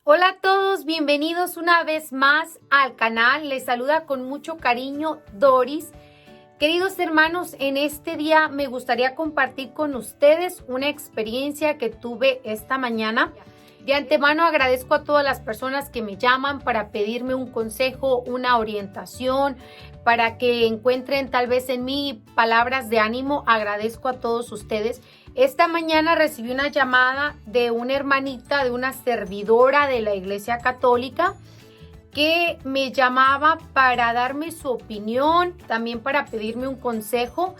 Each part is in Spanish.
Hola a todos, bienvenidos una vez más al canal. Les saluda con mucho cariño Doris. Queridos hermanos, en este día me gustaría compartir con ustedes una experiencia que tuve esta mañana. De antemano agradezco a todas las personas que me llaman para pedirme un consejo, una orientación, para que encuentren tal vez en mí palabras de ánimo. Agradezco a todos ustedes. Esta mañana recibí una llamada de una hermanita, de una servidora de la Iglesia Católica, que me llamaba para darme su opinión, también para pedirme un consejo.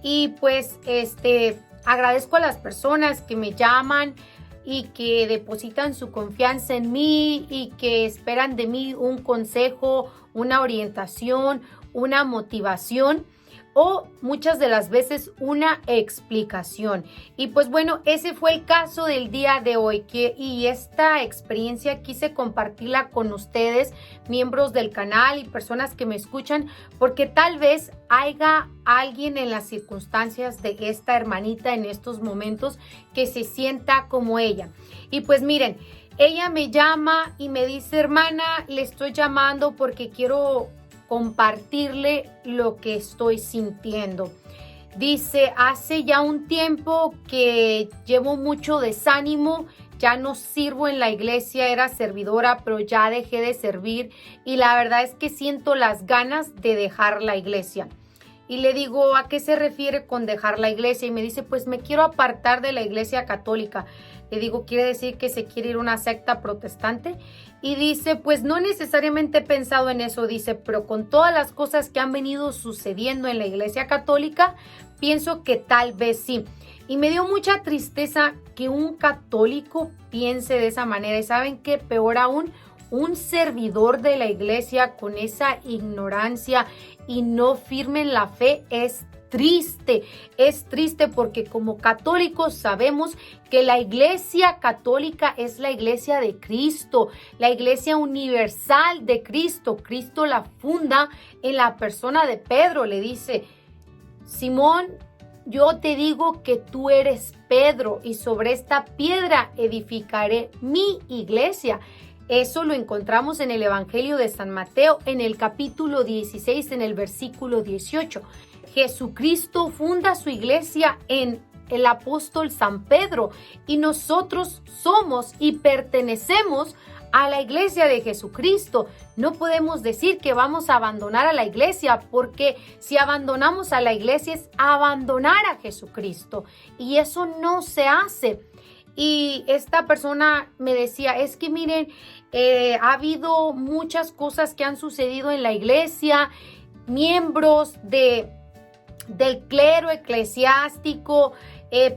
Y pues agradezco a las personas que me llaman y que depositan su confianza en mí y que esperan de mí un consejo, una orientación, una motivación o muchas de las veces una explicación. Y pues bueno, ese fue el caso del día de hoy y esta experiencia quise compartirla con ustedes, miembros del canal y personas que me escuchan, porque tal vez haya alguien en las circunstancias de esta hermanita en estos momentos que se sienta como ella. Y pues miren, ella me llama y me dice: hermana, le estoy llamando porque quiero compartirle lo que estoy sintiendo. Dice: hace ya un tiempo que llevo mucho desánimo, ya no sirvo en la iglesia, era servidora, pero ya dejé de servir y la verdad es que siento las ganas de dejar la iglesia. Y le digo: ¿a qué se refiere con dejar la iglesia? Y me dice: pues me quiero apartar de la iglesia católica. Le digo: ¿quiere decir que se quiere ir a una secta protestante? Y dice: pues no necesariamente he pensado en eso. Dice: pero con todas las cosas que han venido sucediendo en la iglesia católica, pienso que tal vez sí. Y me dio mucha tristeza que un católico piense de esa manera. Y ¿saben qué? Peor aún, un servidor de la iglesia con esa ignorancia y no firme en la fe es triste porque como católicos sabemos que la iglesia católica es la iglesia de Cristo, la iglesia universal de Cristo. Cristo la funda en la persona de Pedro. Le dice: Simón, yo te digo que tú eres Pedro y sobre esta piedra edificaré mi iglesia. Eso lo encontramos en el Evangelio de San Mateo, en el capítulo 16, en el versículo 18. Jesucristo funda su iglesia en el apóstol San Pedro y nosotros somos y pertenecemos a la iglesia de Jesucristo. No podemos decir que vamos a abandonar a la iglesia, porque si abandonamos a la iglesia es abandonar a Jesucristo y eso no se hace. Y esta persona me decía: es que miren, ha habido muchas cosas que han sucedido en la iglesia, miembros del clero eclesiástico,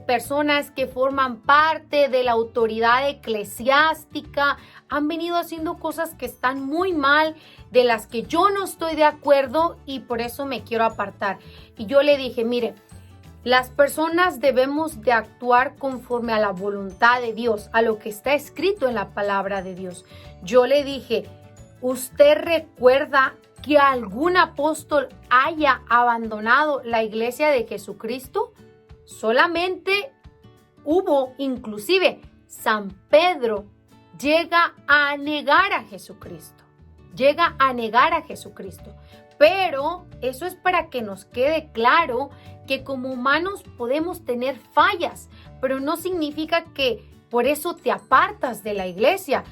personas que forman parte de la autoridad eclesiástica, han venido haciendo cosas que están muy mal, de las que yo no estoy de acuerdo y por eso me quiero apartar. Y yo le dije: mire, las personas debemos de actuar conforme a la voluntad de Dios, a lo que está escrito en la palabra de Dios. Yo le dije: ¿usted recuerda que algún apóstol haya abandonado la iglesia de Jesucristo? Solamente hubo, inclusive San Pedro llega a negar a Jesucristo. Llega a negar a Jesucristo. Pero eso es para que nos quede claro que como humanos podemos tener fallas, pero no significa que por eso te apartas de la iglesia.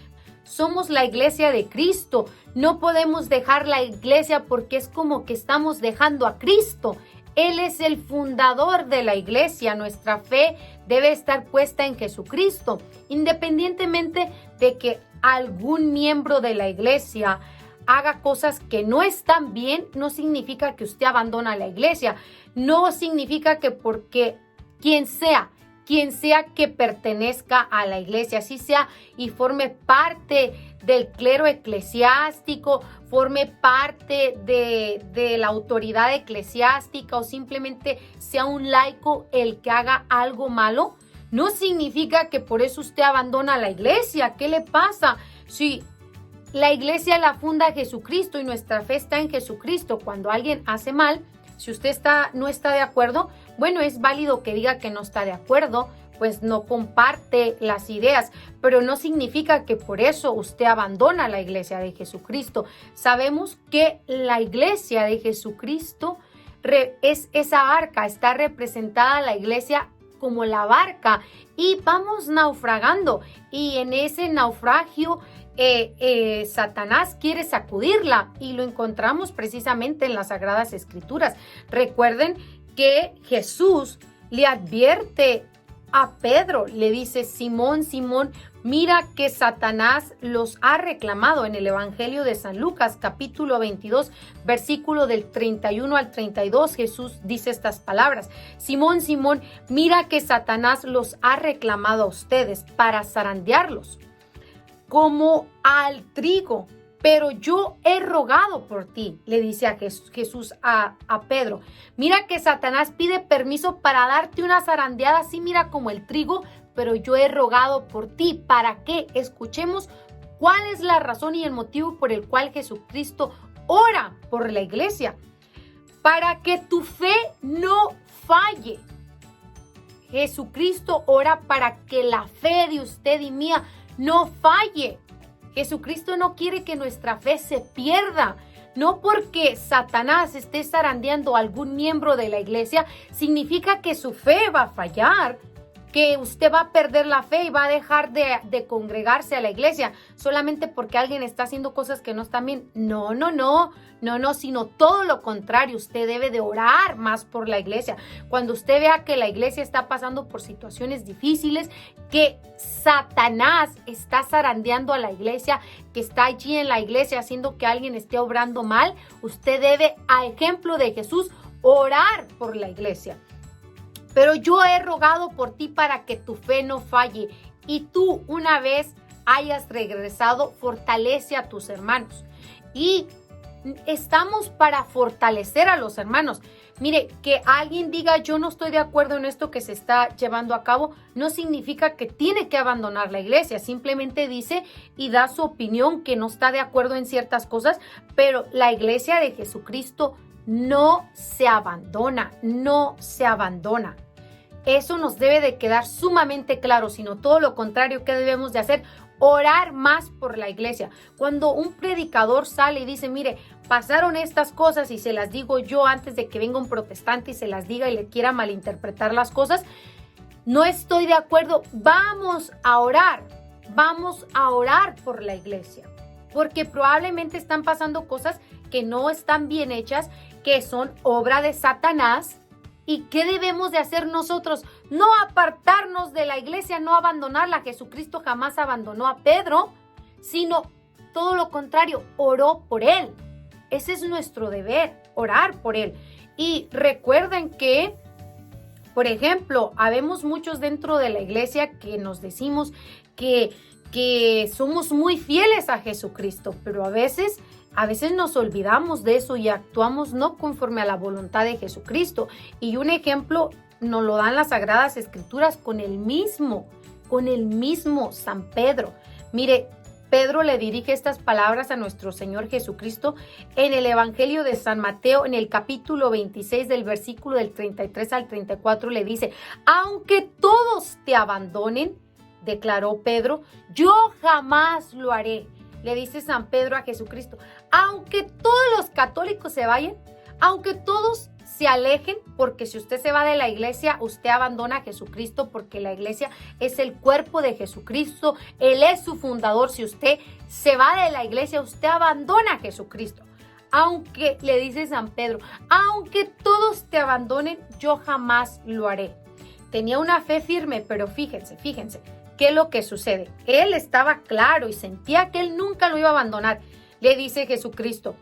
Somos la iglesia de Cristo. No podemos dejar la iglesia porque es como que estamos dejando a Cristo. Él es el fundador de la iglesia. Nuestra fe debe estar puesta en Jesucristo. Independientemente de que algún miembro de la iglesia haga cosas que no están bien, no significa que usted abandona la iglesia. No significa que porque quien sea que pertenezca a la iglesia, así sea y forme parte del clero eclesiástico, forme parte de la autoridad eclesiástica o simplemente sea un laico el que haga algo malo, no significa que por eso usted abandona la iglesia. ¿Qué le pasa? Si la iglesia la funda Jesucristo y nuestra fe está en Jesucristo, cuando alguien hace mal, si usted no está de acuerdo, bueno, es válido que diga que no está de acuerdo, pues no comparte las ideas, pero no significa que por eso usted abandona la iglesia de Jesucristo. Sabemos que la iglesia de Jesucristo es esa arca, está representada la iglesia como la barca y vamos naufragando, y en ese naufragio Satanás quiere sacudirla, y lo encontramos precisamente en las Sagradas Escrituras. Recuerden que Jesús le advierte a Pedro, le dice: Simón, Simón, mira que Satanás los ha reclamado. En el Evangelio de San Lucas, capítulo 22, versículo del 31 al 32, Jesús dice estas palabras: Simón, Simón, mira que Satanás los ha reclamado a ustedes para zarandearlos como al trigo, pero yo he rogado por ti, le dice a Jesús a Pedro. Mira que Satanás pide permiso para darte una zarandeada así, mira, como el trigo, pero yo he rogado por ti. ¿Para qué? Escuchemos cuál es la razón y el motivo por el cual Jesucristo ora por la iglesia. Para que tu fe no falle. Jesucristo ora para que la fe de usted y mía no falle. Jesucristo no quiere que nuestra fe se pierda. No porque Satanás esté zarandeando a algún miembro de la iglesia, significa que su fe va a fallar, que usted va a perder la fe y va a dejar de congregarse a la iglesia solamente porque alguien está haciendo cosas que no están bien. No, sino todo lo contrario. Usted debe de orar más por la iglesia. Cuando usted vea que la iglesia está pasando por situaciones difíciles, que Satanás está zarandeando a la iglesia, que está allí en la iglesia haciendo que alguien esté obrando mal, usted debe, a ejemplo de Jesús, orar por la iglesia. Pero yo he rogado por ti para que tu fe no falle, y tú, una vez hayas regresado, fortalece a tus hermanos. Y estamos para fortalecer a los hermanos. Mire, que alguien diga yo no estoy de acuerdo en esto que se está llevando a cabo, no significa que tiene que abandonar la iglesia. Simplemente dice y da su opinión, que no está de acuerdo en ciertas cosas, pero la iglesia de Jesucristo no se abandona, no se abandona. Eso nos debe de quedar sumamente claro, sino todo lo contrario. ¿Qué debemos de hacer? Orar más por la iglesia. Cuando un predicador sale y dice, mire, pasaron estas cosas y se las digo yo antes de que venga un protestante y se las diga y le quiera malinterpretar las cosas, no estoy de acuerdo. Vamos a orar por la iglesia, porque probablemente están pasando cosas que no están bien hechas, que son obra de Satanás. ¿Y qué debemos de hacer nosotros? No apartarnos de la iglesia, no abandonarla. Jesucristo jamás abandonó a Pedro, sino todo lo contrario, oró por él. Ese es nuestro deber, orar por él. Y recuerden que, por ejemplo, habemos muchos dentro de la iglesia que nos decimos que somos muy fieles a Jesucristo, pero a veces nos olvidamos de eso y actuamos no conforme a la voluntad de Jesucristo. Y un ejemplo nos lo dan las Sagradas Escrituras con el mismo San Pedro. Mire, Pedro le dirige estas palabras a nuestro Señor Jesucristo en el Evangelio de San Mateo, en el capítulo 26 del versículo del 33 al 34, le dice: aunque todos te abandonen, declaró Pedro, yo jamás lo haré. Le dice San Pedro a Jesucristo, aunque todos los católicos se vayan, aunque todos se alejen, porque si usted se va de la iglesia, usted abandona a Jesucristo, porque la iglesia es el cuerpo de Jesucristo, Él es su fundador. Si usted se va de la iglesia, usted abandona a Jesucristo. Aunque, le dice San Pedro, aunque todos te abandonen, yo jamás lo haré. Tenía una fe firme, pero fíjense, ¿qué es lo que sucede? Él estaba claro y sentía que él nunca lo iba a abandonar. Le dice Jesucristo,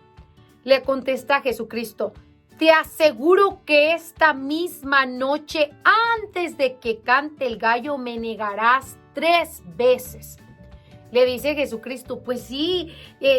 le contesta Jesucristo, te aseguro que esta misma noche, antes de que cante el gallo, me negarás 3 veces. Le dice Jesucristo, pues sí,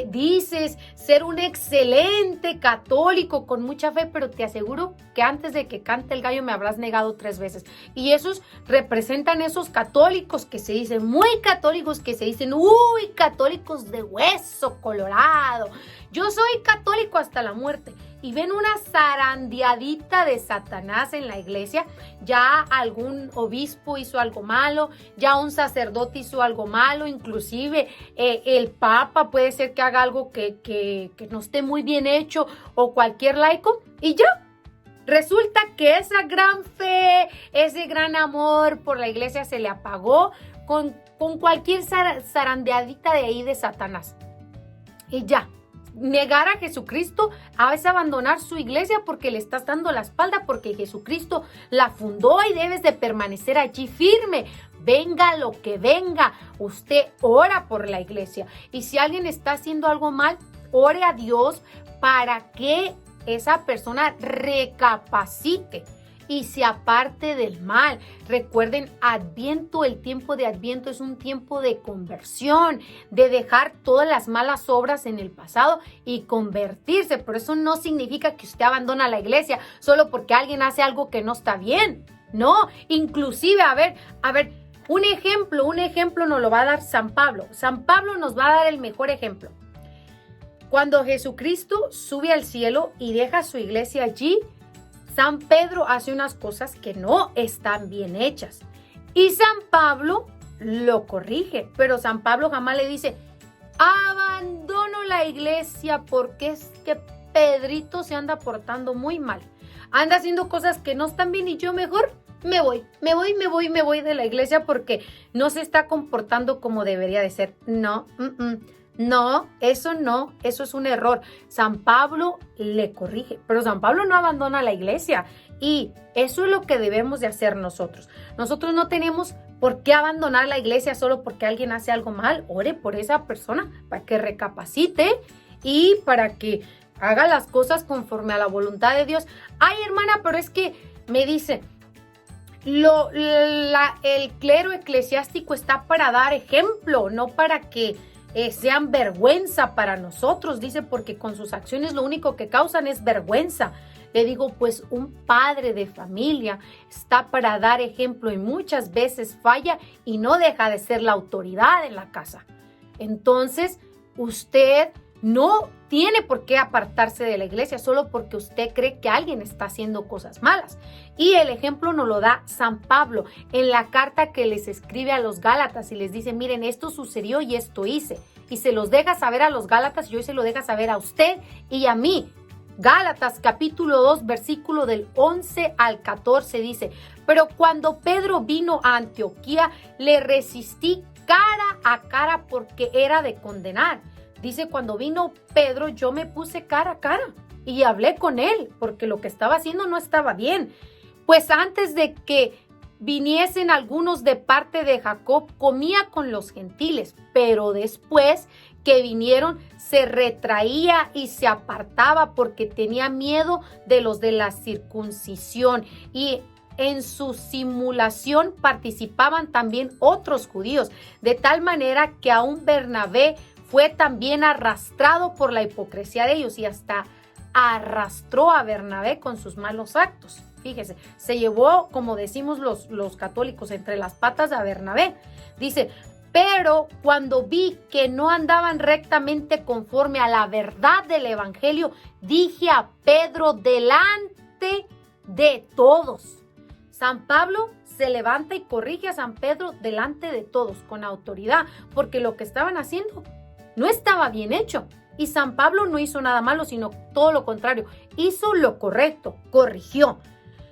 dices ser un excelente católico con mucha fe, pero te aseguro que antes de que cante el gallo me habrás negado 3 veces. Y esos representan esos católicos que se dicen, muy católicos, que se dicen, uy, católicos de hueso colorado. Yo soy católico hasta la muerte. y ven una zarandeadita de Satanás en la iglesia, ya algún obispo hizo algo malo, ya un sacerdote hizo algo malo, inclusive el papa puede ser que haga algo que no esté muy bien hecho, o cualquier laico, y ya. Resulta que esa gran fe, ese gran amor por la iglesia se le apagó con cualquier zarandeadita de ahí de Satanás. Y ya, negar a Jesucristo es abandonar su iglesia porque le estás dando la espalda, porque Jesucristo la fundó y debes de permanecer allí firme. Venga lo que venga, usted ora por la iglesia. Y si alguien está haciendo algo mal, ore a Dios para que esa persona recapacite y se aparte del mal. Recuerden, Adviento, el tiempo de Adviento es un tiempo de conversión, de dejar todas las malas obras en el pasado y convertirse. Pero eso no significa que usted abandona la iglesia solo porque alguien hace algo que no está bien. No, inclusive, a ver, un ejemplo nos lo va a dar San Pablo. San Pablo nos va a dar el mejor ejemplo. Cuando Jesucristo sube al cielo y deja su iglesia allí, San Pedro hace unas cosas que no están bien hechas. Y San Pablo lo corrige, pero San Pablo jamás le dice, abandono la iglesia porque es que Pedrito se anda portando muy mal. Anda haciendo cosas que no están bien y yo mejor me voy de la iglesia porque no se está comportando como debería de ser. No, eso es un error. San Pablo le corrige, pero San Pablo no abandona la iglesia y eso es lo que debemos de hacer nosotros. Nosotros no tenemos por qué abandonar la iglesia solo porque alguien hace algo mal. Ore por esa persona para que recapacite y para que haga las cosas conforme a la voluntad de Dios. Ay, hermana, pero es que me dice, el clero eclesiástico está para dar ejemplo, no para que sean vergüenza para nosotros, dice, porque con sus acciones lo único que causan es vergüenza. Le digo, pues un padre de familia está para dar ejemplo y muchas veces falla y no deja de ser la autoridad en la casa. Entonces, usted no tiene por qué apartarse de la iglesia solo porque usted cree que alguien está haciendo cosas malas. Y el ejemplo nos lo da San Pablo en la carta que les escribe a los Gálatas y les dice, miren, esto sucedió y esto hice. Y se los deja saber a los Gálatas y hoy se lo deja saber a usted y a mí. Gálatas capítulo 2, versículo del 11 al 14 dice, pero cuando Pedro vino a Antioquía, le resistí cara a cara porque era de condenar. Dice, cuando vino Pedro, yo me puse cara a cara y hablé con él porque lo que estaba haciendo no estaba bien. Pues antes de que viniesen algunos de parte de Jacob, comía con los gentiles, pero después que vinieron se retraía y se apartaba porque tenía miedo de los de la circuncisión, y en su simulación participaban también otros judíos, de tal manera que aún Bernabé fue también arrastrado por la hipocresía de ellos y hasta arrastró a Bernabé con sus malos actos. Fíjese, se llevó, como decimos los católicos, entre las patas a Bernabé. Dice, pero cuando vi que no andaban rectamente conforme a la verdad del evangelio, dije a Pedro delante de todos. San Pablo se levanta y corrige a San Pedro delante de todos, con autoridad, porque lo que estaban haciendo no estaba bien hecho. Y San Pablo no hizo nada malo, sino todo lo contrario. Hizo lo correcto, corrigió.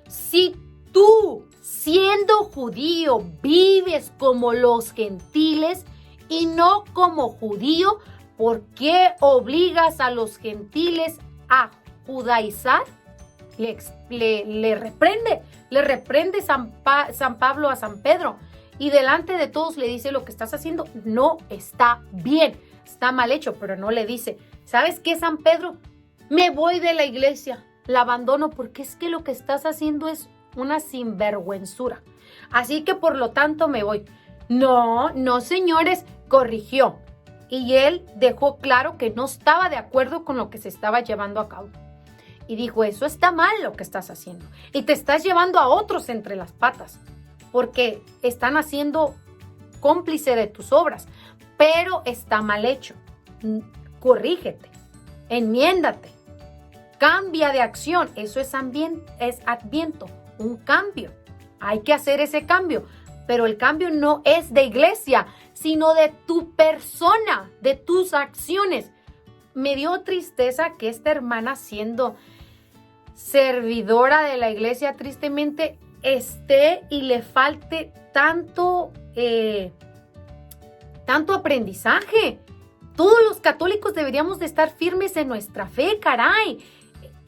Si tú, siendo judío, vives como los gentiles y no como judío, ¿por qué obligas a los gentiles a judaizar? Le reprende San Pablo a San Pedro. Y delante de todos le dice, lo que estás haciendo no está bien, está mal hecho, pero no le dice, ¿sabes qué, San Pedro? Me voy de la iglesia, la abandono porque es que lo que estás haciendo es una sinvergüenzura. Así que por lo tanto me voy. No, señores, corrigió. Y él dejó claro que no estaba de acuerdo con lo que se estaba llevando a cabo. Y dijo, eso está mal lo que estás haciendo. Y te estás llevando a otros entre las patas, porque están haciendo cómplice de tus obras, pero está mal hecho. Corrígete, enmiéndate. cambia de acción. Eso es Adviento, un cambio. Hay que hacer ese cambio, pero el cambio no es de iglesia, sino de tu persona, de tus acciones. Me dio tristeza que esta hermana, siendo servidora de la iglesia, tristemente esté y le falte tanto aprendizaje. Todos los católicos deberíamos de estar firmes en nuestra fe, caray.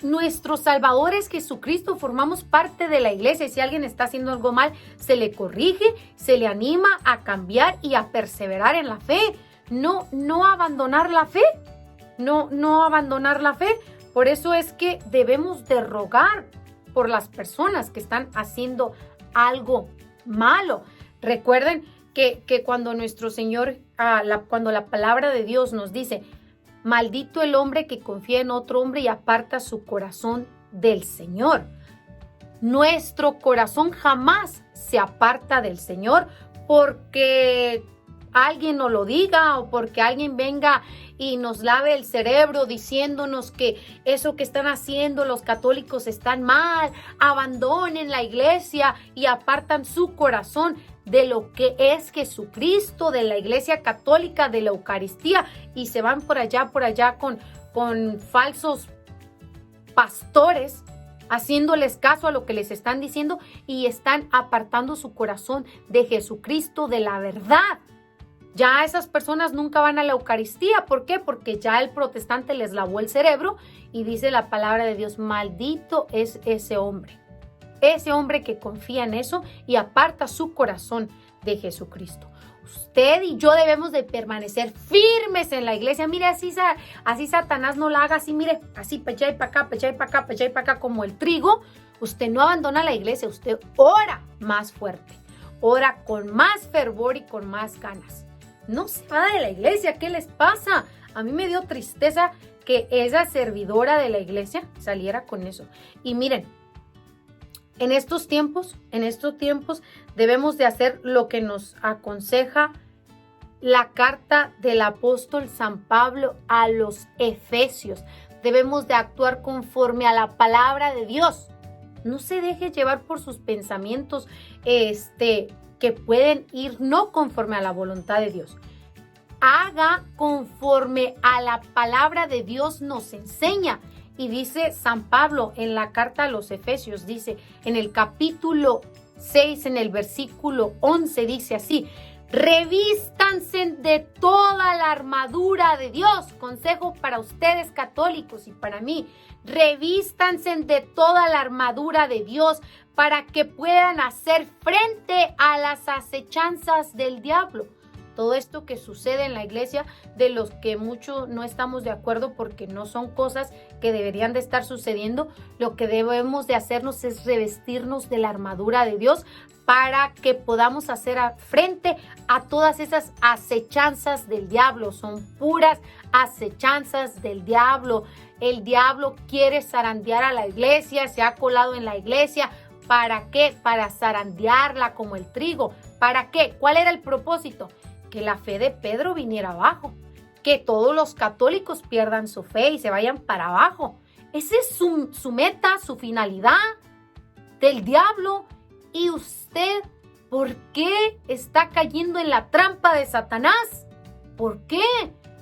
Nuestro Salvador es Jesucristo, formamos parte de la iglesia y si alguien está haciendo algo mal, se le corrige, se le anima a cambiar y a perseverar en la fe. No abandonar la fe, no abandonar la fe. Por eso es que debemos de rogar por las personas que están haciendo algo malo. Recuerden que cuando nuestro Señor, cuando la palabra de Dios nos dice, maldito el hombre que confía en otro hombre y aparta su corazón del Señor. Nuestro corazón jamás se aparta del Señor porque alguien nos lo diga o porque alguien venga y nos lave el cerebro diciéndonos que eso que están haciendo los católicos están mal, abandonen la iglesia y apartan su corazón de lo que es Jesucristo, de la iglesia católica, de la Eucaristía, y se van por allá con falsos pastores, haciéndoles caso a lo que les están diciendo y están apartando su corazón de Jesucristo, de la verdad. Ya esas personas nunca van a la Eucaristía. ¿Por qué? Porque ya el protestante les lavó el cerebro y dice la palabra de Dios, maldito es ese hombre que confía en eso y aparta su corazón de Jesucristo. Usted y yo debemos de permanecer firmes en la iglesia. Mire, así Satanás no la haga así, mire, así para allá y para acá, para allá y para acá, para allá y para acá, como el trigo. Usted no abandona la iglesia, usted ora más fuerte, ora con más fervor y con más ganas. No se va de la iglesia, ¿qué les pasa? A mí me dio tristeza que esa servidora de la iglesia saliera con eso. Y miren, en estos tiempos debemos de hacer lo que nos aconseja la carta del apóstol San Pablo a los Efesios. Debemos de actuar conforme a la palabra de Dios. No se deje llevar por sus pensamientos que pueden ir no conforme a la voluntad de Dios. Haga conforme a la palabra de Dios nos enseña. Y dice San Pablo en la carta a los Efesios, dice en el capítulo 6, en el versículo 11, dice así, revístanse de toda la armadura de Dios. Consejo para ustedes católicos y para mí, revístanse de toda la armadura de Dios para que puedan hacer frente a las acechanzas del diablo. Todo esto que sucede en la iglesia, de los que mucho no estamos de acuerdo porque no son cosas que deberían de estar sucediendo, lo que debemos de hacernos es revestirnos de la armadura de Dios para que podamos hacer frente a todas esas acechanzas del diablo. Son puras acechanzas del diablo. El diablo quiere zarandear a la iglesia, se ha colado en la iglesia. ¿Para qué? Para zarandearla como el trigo. ¿Para qué? ¿Cuál era el propósito? Que la fe de Pedro viniera abajo, que todos los católicos pierdan su fe y se vayan para abajo. Esa es su meta, su finalidad del diablo. ¿Y usted por qué está cayendo en la trampa de Satanás? ¿Por qué?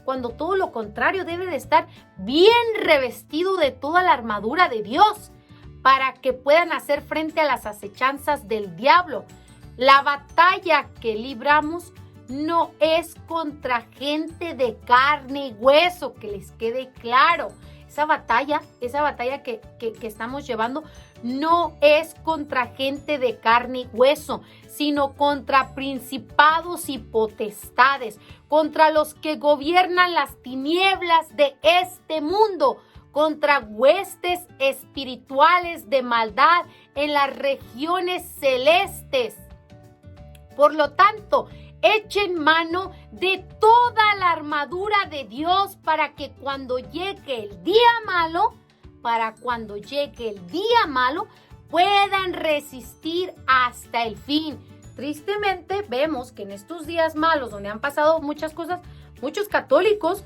Cuando todo lo contrario debe de estar bien revestido de toda la armadura de Dios para que puedan hacer frente a las acechanzas del diablo. La batalla que libramos no es contra gente de carne y hueso, que les quede claro. Esa batalla que estamos llevando no es contra gente de carne y hueso, sino contra principados y potestades, contra los que gobiernan las tinieblas de este mundo, contra huestes espirituales de maldad en las regiones celestes. Por lo tanto, echen mano de toda la armadura de Dios para que cuando llegue el día malo, puedan resistir hasta el fin. Tristemente vemos que en estos días malos, donde han pasado muchas cosas, muchos católicos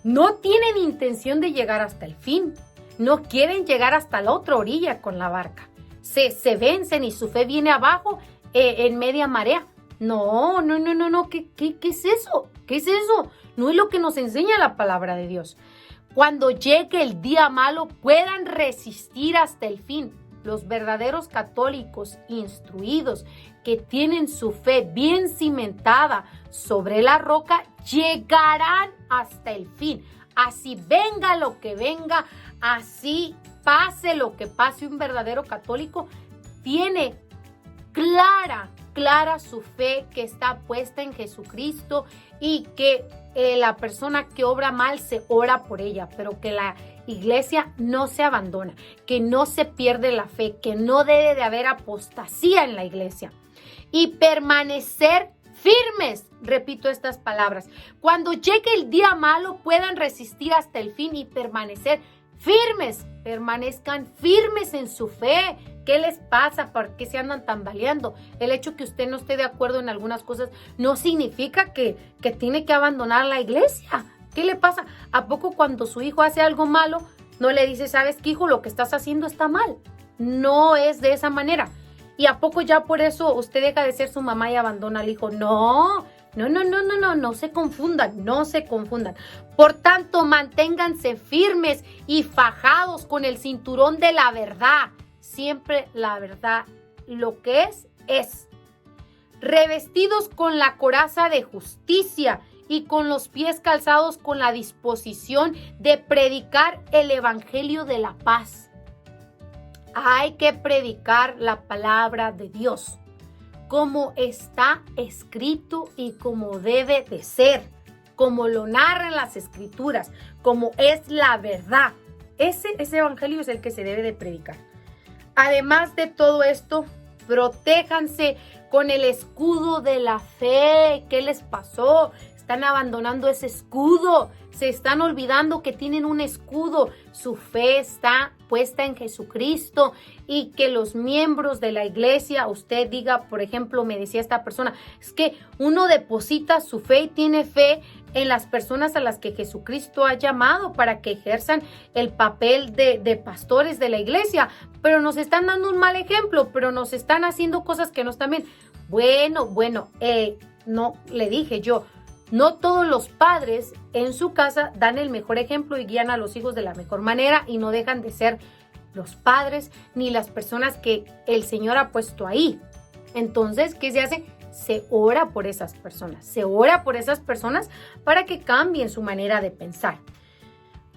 no tienen intención de llegar hasta el fin. no quieren llegar hasta la otra orilla con la barca. Se vencen y su fe viene abajo en media marea. No. ¿Qué es eso? ¿Qué es eso? No es lo que nos enseña la palabra de Dios. Cuando llegue el día malo, puedan resistir hasta el fin. Los verdaderos católicos instruidos que tienen su fe bien cimentada sobre la roca llegarán hasta el fin. Así venga lo que venga, así pase lo que pase, un verdadero católico tiene clara su fe que está puesta en Jesucristo y que la persona que obra mal se ora por ella, pero que la iglesia no se abandona, que no se pierde la fe, que no debe de haber apostasía en la iglesia. Y permanecer firmes, repito estas palabras, cuando llegue el día malo puedan resistir hasta el fin y permanecer firmes, permanezcan firmes en su fe. ¿Qué les pasa? ¿Por qué se andan tambaleando? El hecho que usted no esté de acuerdo en algunas cosas no significa que tiene que abandonar la iglesia. ¿Qué le pasa? ¿A poco cuando su hijo hace algo malo no le dice, sabes qué, hijo, lo que estás haciendo está mal? No es de esa manera. ¿Y a poco ya por eso usted deja de ser su mamá y abandona al hijo? No se confundan. Por tanto, manténganse firmes y fajados con el cinturón de la verdad. Siempre la verdad, lo que es. Revestidos con la coraza de justicia y con los pies calzados con la disposición de predicar el evangelio de la paz. Hay que predicar la palabra de Dios, como está escrito y como debe de ser, como lo narran las escrituras, como es la verdad. Ese evangelio es el que se debe de predicar. Además de todo esto, protéjanse con el escudo de la fe. ¿Qué les pasó? Están abandonando ese escudo. Se están olvidando que tienen un escudo. Su fe está puesta en Jesucristo y que los miembros de la iglesia, usted diga, por ejemplo, me decía esta persona, es que uno deposita su fe y tiene fe en las personas a las que Jesucristo ha llamado para que ejerzan el papel de pastores de la iglesia, pero nos están dando un mal ejemplo, pero nos están haciendo cosas que no están bien. No, le dije yo, no todos los padres en su casa dan el mejor ejemplo y guían a los hijos de la mejor manera y no dejan de ser los padres ni las personas que el Señor ha puesto ahí. Entonces, ¿qué se hace? Se ora por esas personas. Se ora por esas personas para que cambien su manera de pensar.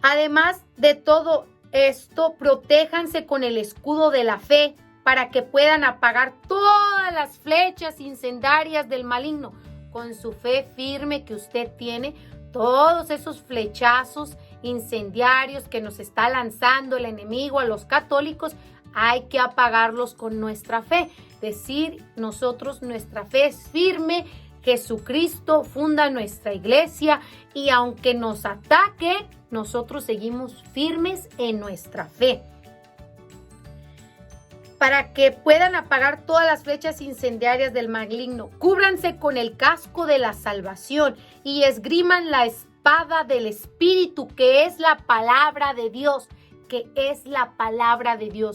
Además de todo esto, protéjanse con el escudo de la fe para que puedan apagar todas las flechas incendiarias del maligno. Con su fe firme que usted tiene, todos esos flechazos incendiarios que nos está lanzando el enemigo a los católicos, hay que apagarlos con nuestra fe. Decir nosotros, nuestra fe es firme, Jesucristo funda nuestra iglesia y aunque nos ataque, nosotros seguimos firmes en nuestra fe. Para que puedan apagar todas las flechas incendiarias del maligno, cúbranse con el casco de la salvación y esgriman la espada del Espíritu, que es la palabra de Dios,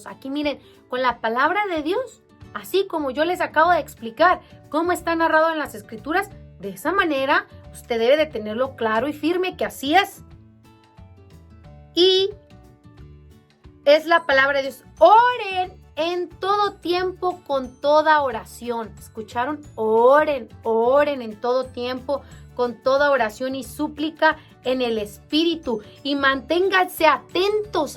Aquí miren, con la palabra de Dios, así como yo les acabo de explicar cómo está narrado en las Escrituras, de esa manera usted debe de tenerlo claro y firme que así es. Y es la palabra de Dios. Oren en todo tiempo con toda oración. ¿Escucharon? Oren en todo tiempo con toda oración y súplica en el Espíritu. Y manténganse atentos,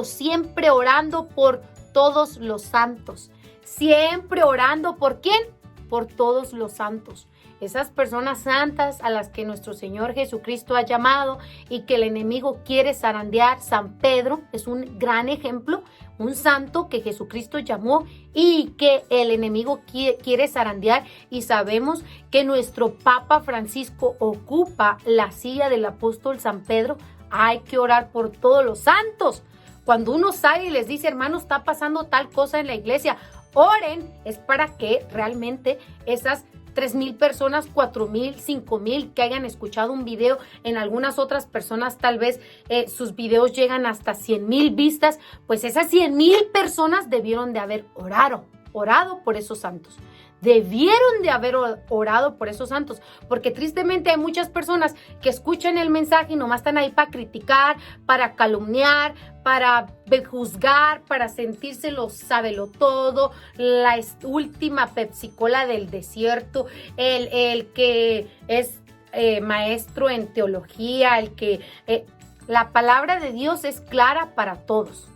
siempre orando por todos los santos. Siempre orando, ¿por quién? Por todos los santos. Esas personas santas a las que nuestro Señor Jesucristo ha llamado y que el enemigo quiere zarandear. San Pedro es un gran ejemplo, un santo que Jesucristo llamó y que el enemigo quiere zarandear, y sabemos que nuestro Papa Francisco ocupa la silla del apóstol San Pedro. Hay que orar por todos los santos. Cuando uno sale y les dice, hermano, está pasando tal cosa en la iglesia, oren, es para que realmente esas 3,000 personas, 4,000, 5,000 que hayan escuchado un video. En algunas otras personas tal vez sus videos llegan hasta 100,000 vistas. Pues esas 100,000 personas debieron de haber orado por esos santos. Debieron de haber orado por esos santos, porque tristemente hay muchas personas que escuchan el mensaje y nomás están ahí para criticar, para calumniar, para juzgar, para sentirse lo sábelo todo, la última Pepsi-Cola del desierto, el que es maestro en teología, el que la palabra de Dios es clara para todos.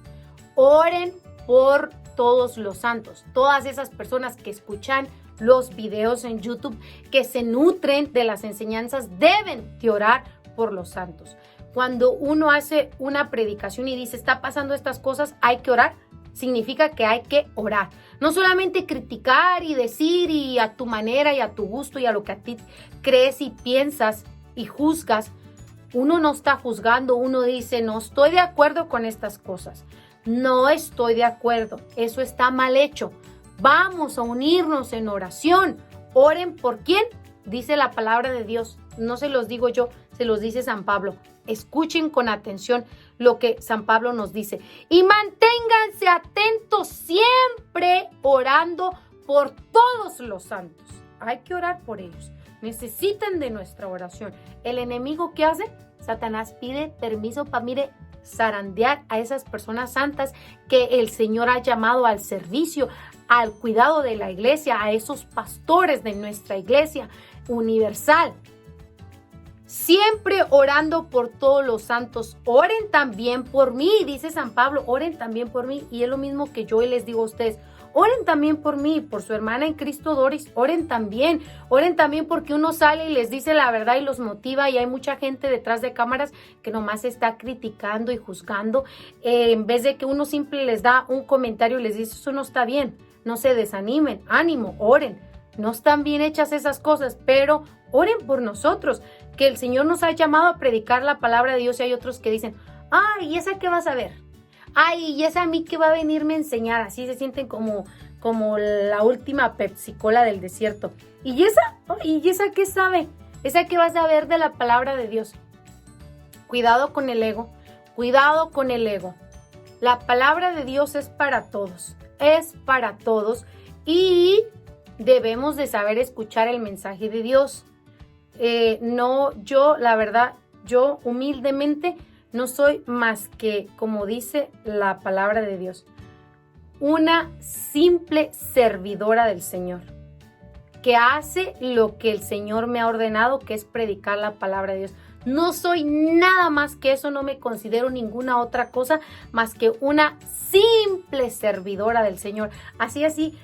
Oren por todos los santos, todas esas personas que escuchan los videos en YouTube, que se nutren de las enseñanzas, deben de orar por los santos. Cuando uno hace una predicación y dice, está pasando estas cosas, hay que orar, significa que hay que orar. No solamente criticar y decir y a tu manera y a tu gusto y a lo que a ti crees y piensas y juzgas. Uno no está juzgando, uno dice, no estoy de acuerdo con estas cosas. No estoy de acuerdo, eso está mal hecho. Vamos a unirnos en oración. Oren por quién, dice la palabra de Dios. No se los digo yo, se los dice San Pablo. Escuchen con atención lo que San Pablo nos dice. Y manténganse atentos siempre orando por todos los santos. Hay que orar por ellos. Necesitan de nuestra oración. El enemigo, ¿qué hace? Satanás pide permiso para, zarandear a esas personas santas que el Señor ha llamado al servicio, al cuidado de la iglesia, a esos pastores de nuestra iglesia universal. Siempre orando por todos los santos. Oren también por mí, dice San Pablo, oren también por mí. Y es lo mismo que yo les digo a ustedes. Oren también por mí, por su hermana en Cristo Doris, oren también porque uno sale y les dice la verdad y los motiva, y hay mucha gente detrás de cámaras que nomás está criticando y juzgando, en vez de que uno simple les da un comentario y les dice, eso no está bien, no se desanimen, ánimo, oren, no están bien hechas esas cosas, pero oren por nosotros, que el Señor nos ha llamado a predicar la palabra de Dios, y hay otros que dicen, ay, ¿y esa qué vas a ver? Ay, y esa a mí que va a venirme a enseñar, así se sienten como la última Pepsi-Cola del desierto. ¿Y esa? ¿Y esa qué sabe? ¿Esa qué vas a ver de la palabra de Dios? Cuidado con el ego, cuidado con el ego. La palabra de Dios es para todos y debemos de saber escuchar el mensaje de Dios. Yo humildemente no soy más que, como dice la palabra de Dios, una simple servidora del Señor, que hace lo que el Señor me ha ordenado, que es predicar la palabra de Dios. No soy nada más que eso, no me considero ninguna otra cosa más que una simple servidora del Señor. Así,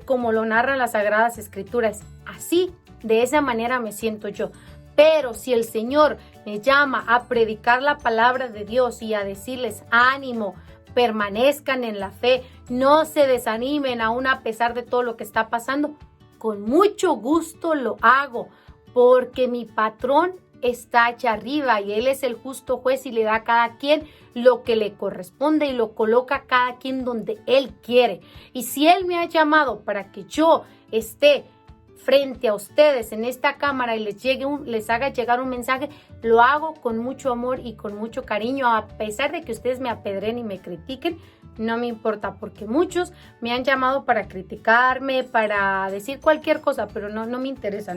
como lo narran las Sagradas Escrituras, así, de esa manera me siento yo. Pero si el Señor me llama a predicar la palabra de Dios y a decirles ánimo, permanezcan en la fe, no se desanimen aún a pesar de todo lo que está pasando, con mucho gusto lo hago, porque mi patrón está allá arriba y Él es el justo juez y le da a cada quien lo que le corresponde y lo coloca a cada quien donde Él quiere. Y si Él me ha llamado para que yo esté frente a ustedes en esta cámara y les haga llegar un mensaje, lo hago con mucho amor y con mucho cariño, a pesar de que ustedes me apedren y me critiquen, no me importa, porque muchos me han llamado para criticarme, para decir cualquier cosa, pero no me interesa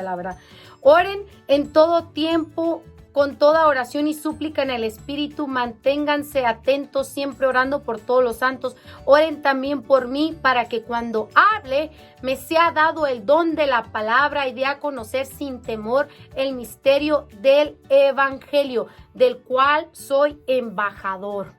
la verdad. Oren en todo tiempo, con toda oración y súplica en el Espíritu, manténganse atentos, siempre orando por todos los santos. Oren también por mí, para que cuando hable me sea dado el don de la palabra y dé a conocer sin temor el misterio del Evangelio, del cual soy embajador.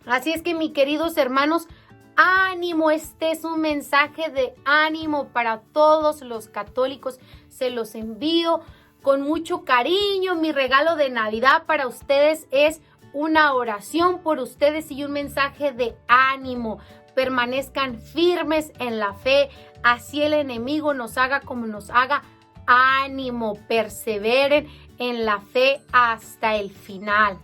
Así es que, mis queridos hermanos, ánimo, este es un mensaje de ánimo para todos los católicos. Se los envío con mucho cariño. Mi regalo de Navidad para ustedes es una oración por ustedes y un mensaje de ánimo. Permanezcan firmes en la fe, así el enemigo nos haga como nos haga. Ánimo, perseveren en la fe hasta el final.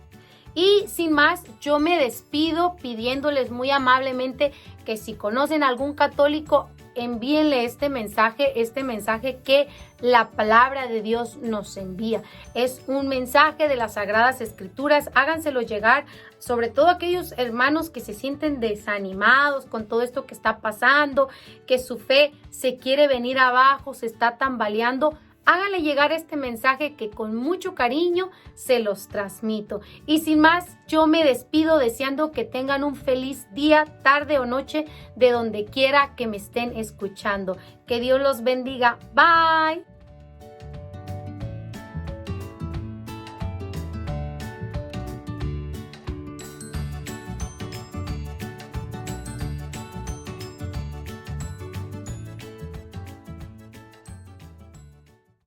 Y sin más, yo me despido pidiéndoles muy amablemente que si conocen a algún católico, envíenle este mensaje que la palabra de Dios nos envía. Es un mensaje de las Sagradas Escrituras. Háganselo llegar, sobre todo a aquellos hermanos que se sienten desanimados con todo esto que está pasando, que su fe se quiere venir abajo, se está tambaleando. Háganle llegar este mensaje que con mucho cariño se los transmito. Y sin más, yo me despido deseando que tengan un feliz día, tarde o noche, de donde quiera que me estén escuchando. Que Dios los bendiga. Bye.